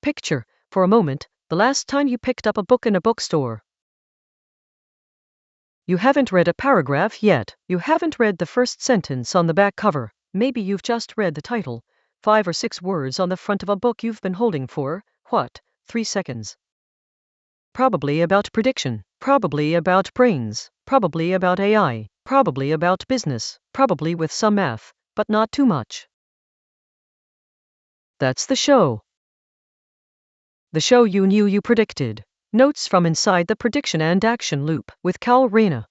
Picture, for a moment, the last time you picked up a book in a bookstore. You haven't read a paragraph yet. You haven't read the first sentence on the back cover. Maybe you've just read the title, 5 or 6 words on the front of a book you've been holding for, 3 seconds. Probably about prediction, probably about brains, probably about AI, probably about business, probably with some math, but not too much. That's the show. The show you knew you predicted. Notes from inside the prediction and action loop with Reyna.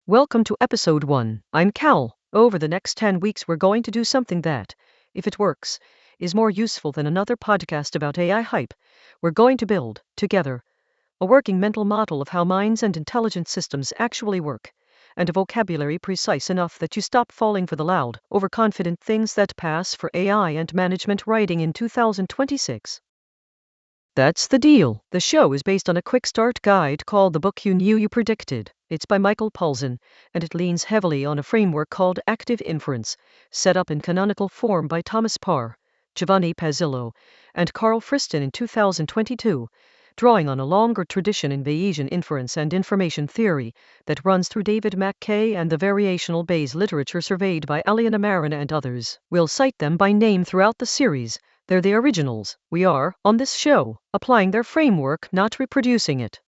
Welcome to episode 1. I'm Cal. Over the next 10 weeks we're going to do something that, if it works, is more useful than another podcast about AI hype. We're going to build, together, a working mental model of how minds and intelligent systems actually work, and a vocabulary precise enough that you stop falling for the loud, overconfident things that pass for AI and management writing in 2026. That's the deal. The show is based on a quick start guide called The Book You Knew You Predicted. It's by Michael Polzin, and it leans heavily on a framework called Active Inference, set up in canonical form by Thomas Parr, Giovanni Pezzulo, and Karl Friston in 2022, drawing on a longer tradition in Bayesian inference and information theory that runs through David McKay and the variational Bayes literature surveyed by Aliana Marina and others. We'll cite them by name throughout the series. They're the originals. We are, on this show, applying their framework, not reproducing it.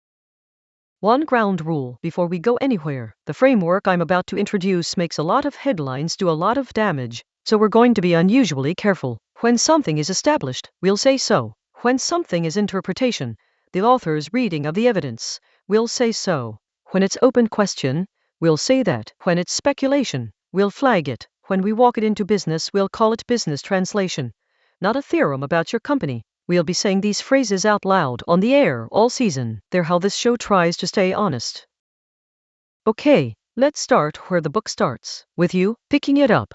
One ground rule before we go anywhere: the framework I'm about to introduce makes a lot of headlines do a lot of damage, so we're going to be unusually careful. When something is established, we'll say so. When something is interpretation, the author's reading of the evidence, we'll say so. When it's open question, we'll say that. When it's speculation, we'll flag it. When we walk it into business, we'll call it business translation, not a theorem about your company. We'll be saying these phrases out loud on the air all season. They're how this show tries to stay honest. Okay, let's start where the book starts, with you picking it up.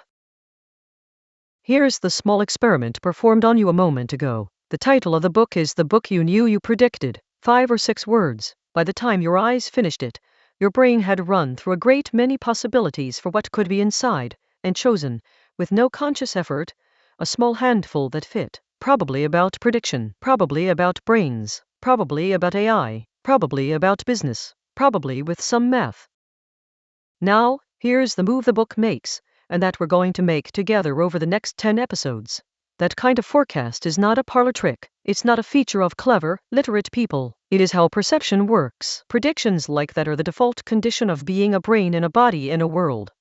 Here's the small experiment performed on you a moment ago. The title of the book is The Book You Knew You Predicted, 5 or 6 words. By the time your eyes finished it, your brain had run through a great many possibilities for what could be inside, and chosen, with no conscious effort, a small handful that fit. Probably about prediction, probably about brains, probably about AI, probably about business, probably with some math. Now, here's the move the book makes, and that we're going to make together over the next 10 episodes. That kind of forecast is not a parlor trick. It's not a feature of clever, literate people. It is how perception works. Predictions like that are the default condition of being a brain in a body in a world.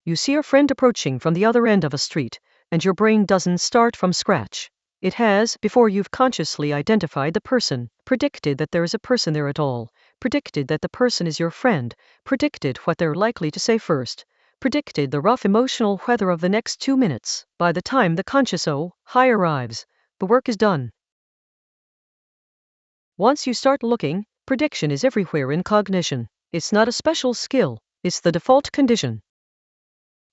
You see a friend approaching from the other end of a street, and your brain doesn't start from scratch. It has, before you've consciously identified the person, predicted that there is a person there at all, predicted that the person is your friend, predicted what they're likely to say first, predicted the rough emotional weather of the next 2 minutes. By the time the conscious high arrives, the work is done. Once you start looking, prediction is everywhere in cognition. It's not a special skill, it's the default condition.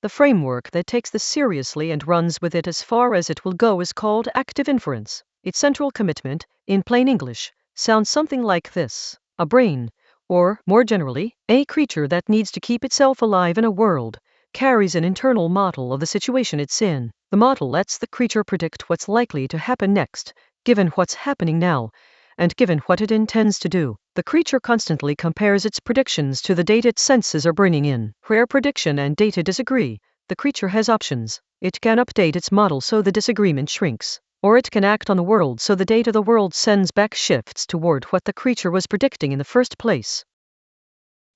The framework that takes this seriously and runs with it as far as it will go is called Active Inference. Its central commitment, in plain English, sounds something like this: a brain, or, more generally, a creature that needs to keep itself alive in a world, carries an internal model of the situation it's in. The model lets the creature predict what's likely to happen next, given what's happening now, and given what it intends to do. The creature constantly compares its predictions to the data its senses are bringing in. Where prediction and data disagree, the creature has options. It can update its model so the disagreement shrinks, or it can act on the world so the data the world sends back shifts toward what the creature was predicting in the first place.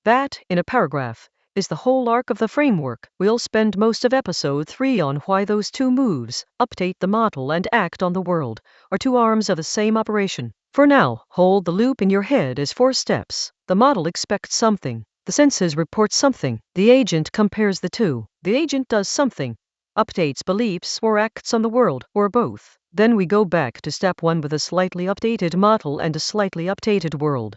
That, in a paragraph, is the whole arc of the framework. We'll spend most of episode 3 on why those two moves, update the model and act on the world, are two arms of the same operation. For now, hold the loop in your head as 4 steps. The model expects something. The senses report something. The agent compares the two. The agent does something, updates beliefs or acts on the world, or both. Then we go back to step 1 with a slightly updated model and a slightly updated world.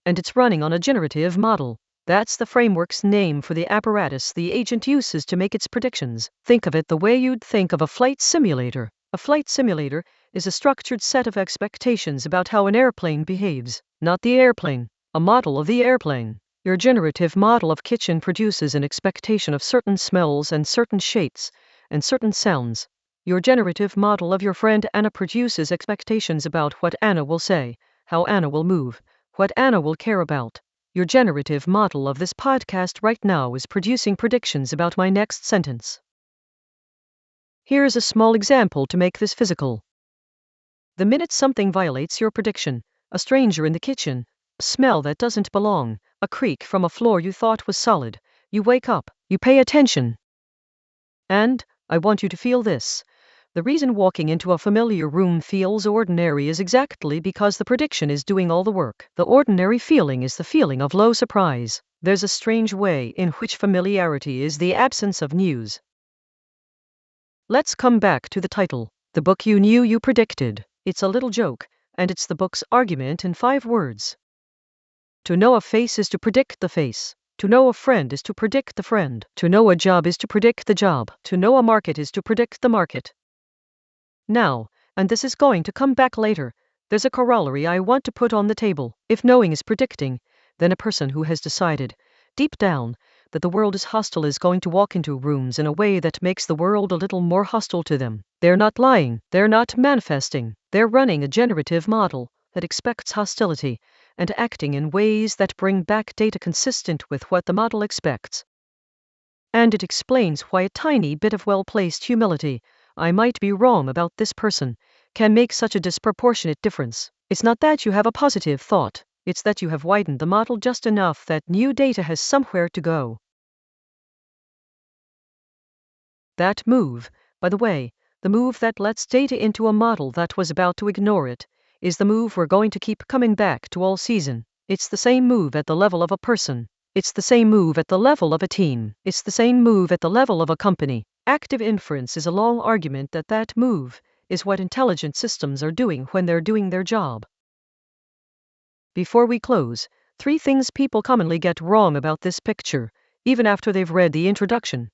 And it's running on a generative model. That's the framework's name for the apparatus the agent uses to make its predictions. Think of it the way you'd think of a flight simulator. A flight simulator is a structured set of expectations about how an airplane behaves, not the airplane, a model of the airplane. Your generative model of kitchen produces an expectation of certain smells and certain shapes and certain sounds. Your generative model of your friend Anna produces expectations about what Anna will say, how Anna will move, what Anna will care about. Your generative model of this podcast right now is producing predictions about my next sentence. Here's a small example to make this physical. The minute something violates your prediction, a stranger in the kitchen, a smell that doesn't belong, a creak from a floor you thought was solid, you wake up, you pay attention. And, I want you to feel this. The reason walking into a familiar room feels ordinary is exactly because the prediction is doing all the work. The ordinary feeling is the feeling of low surprise. There's a strange way in which familiarity is the absence of news. Let's come back to the title, The Book You Knew You Predicted. It's a little joke, and it's the book's argument in 5 words. To know a face is to predict the face. To know a friend is to predict the friend. To know a job is to predict the job. To know a market is to predict the market. Now, and this is going to come back later, there's a corollary I want to put on the table. If knowing is predicting, then a person who has decided, deep down, that the world is hostile is going to walk into rooms in a way that makes the world a little more hostile to them. They're not lying, they're not manifesting, they're running a generative model that expects hostility and acting in ways that bring back data consistent with what the model expects. And it explains why a tiny bit of well-placed humility, I might be wrong about this person, can make such a disproportionate difference. It's not that you have a positive thought, it's that you have widened the model just enough that new data has somewhere to go. That move, by the way, the move that lets data into a model that was about to ignore it, is the move we're going to keep coming back to all season. It's the same move at the level of a person. It's the same move at the level of a team. It's the same move at the level of a company. Active inference is a long argument that move is what intelligent systems are doing when they're doing their job. Before we close, 3 things people commonly get wrong about this picture, even after they've read the introduction.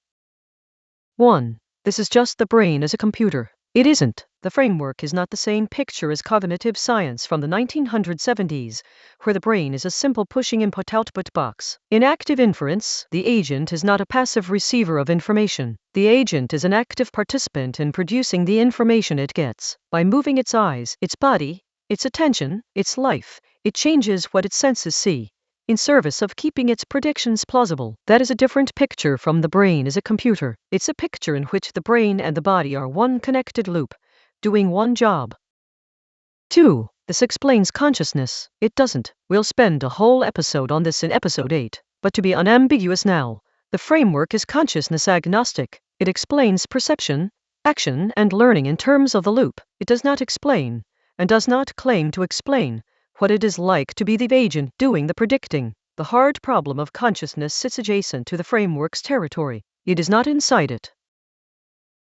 1. This is just the brain as a computer. It isn't. The framework is not the same picture as cognitive science from the 1970s, where the brain is a simple pushing input-output box. In active inference, the agent is not a passive receiver of information. The agent is an active participant in producing the information it gets. By moving its eyes, its body, its attention, its life, it changes what its senses see, in service of keeping its predictions plausible. That is a different picture from the brain as a computer. It's a picture in which the brain and the body are one connected loop, doing one job. 2. This explains consciousness. It doesn't. We'll spend a whole episode on this in episode 8. But to be unambiguous now, the framework is consciousness agnostic. It explains perception, action, and learning in terms of the loop. It does not explain, and does not claim to explain, what it is like to be the agent doing the predicting. The hard problem of consciousness sits adjacent to the framework's territory. It is not inside it.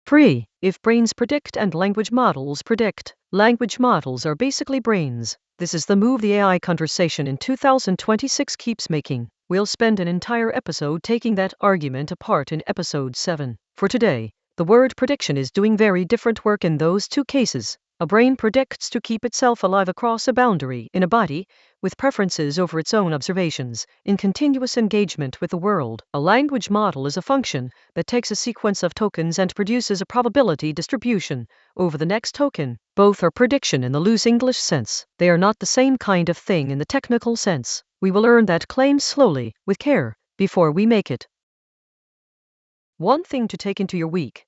3. If brains predict and language models predict, language models are basically brains. This is the move the AI conversation in 2026 keeps making. We'll spend an entire episode taking that argument apart in episode 7. For today, the word prediction is doing very different work in those 2 cases. A brain predicts to keep itself alive across a boundary in a body, with preferences over its own observations, in continuous engagement with the world. A language model is a function that takes a sequence of tokens and produces a probability distribution over the next token. Both are prediction in the loose English sense. They are not the same kind of thing in the technical sense. We will earn that claim slowly, with care, before we make it. 1 thing to take into your week.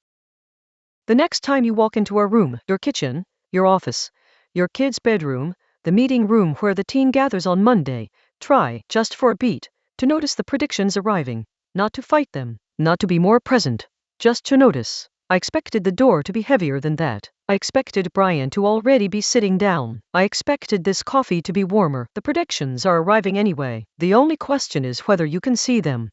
The next time you walk into a room, your kitchen, your office, your kid's bedroom, the meeting room where the teen gathers on Monday, try, just for a beat, to notice the predictions arriving, not to fight them, not to be more present, just to notice. I expected the door to be heavier than that. I expected Brian to already be sitting down. I expected this coffee to be warmer. The predictions are arriving anyway. The only question is whether you can see them.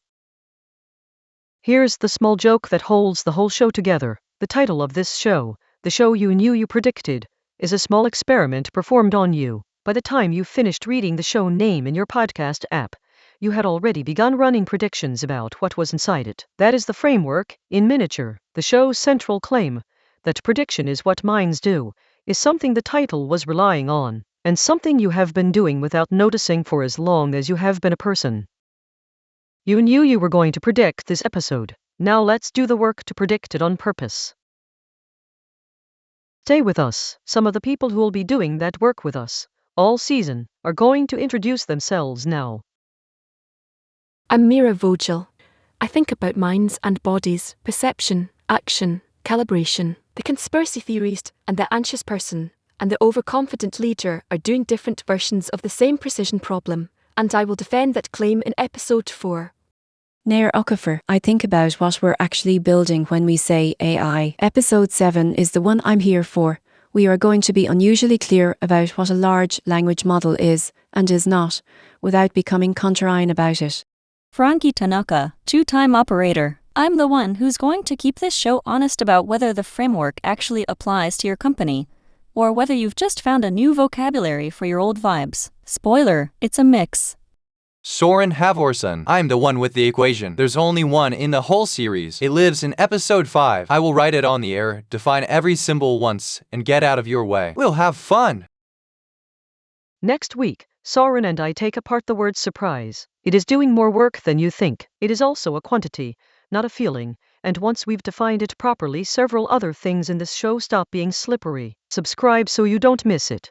Here's the small joke that holds the whole show together. The title of this show, The Show You Knew You Predicted, is a small experiment performed on you. By the time you finished reading the show name in your podcast app, you had already begun running predictions about what was inside it. That is the framework, in miniature. The show's central claim, that prediction is what minds do, is something the title was relying on, and something you have been doing without noticing for as long as you have been a person. You knew you were going to predict this episode. Now let's do the work to predict it on purpose. Stay with us. Some of the people who will be doing that work with us all season are going to introduce themselves now. I'm Mira Vogel. I think about minds and bodies, perception, action, calibration. The conspiracy theorist and the anxious person and the overconfident leader are doing different versions of the same precision problem, and I will defend that claim in episode 4. Nair Okafor, I think about what we're actually building when we say AI. Episode 7 is the one I'm here for. We are going to be unusually clear about what a large language model is and is not, without becoming contrarian about it. Frankie Tanaka, two-time operator. I'm the one who's going to keep this show honest about whether the framework actually applies to your company, or whether you've just found a new vocabulary for your old vibes. Spoiler, it's a mix. Soren Halvorsen. I'm the one with the equation. There's only one in the whole series. It lives in episode 5. I will write it on the air, define every symbol once, and get out of your way. We'll have fun! Next week, Soren and I take apart the word surprise. It is doing more work than you think. It is also a quantity, not a feeling, and once we've defined it properly, several other things in this show stop being slippery. Subscribe so you don't miss it.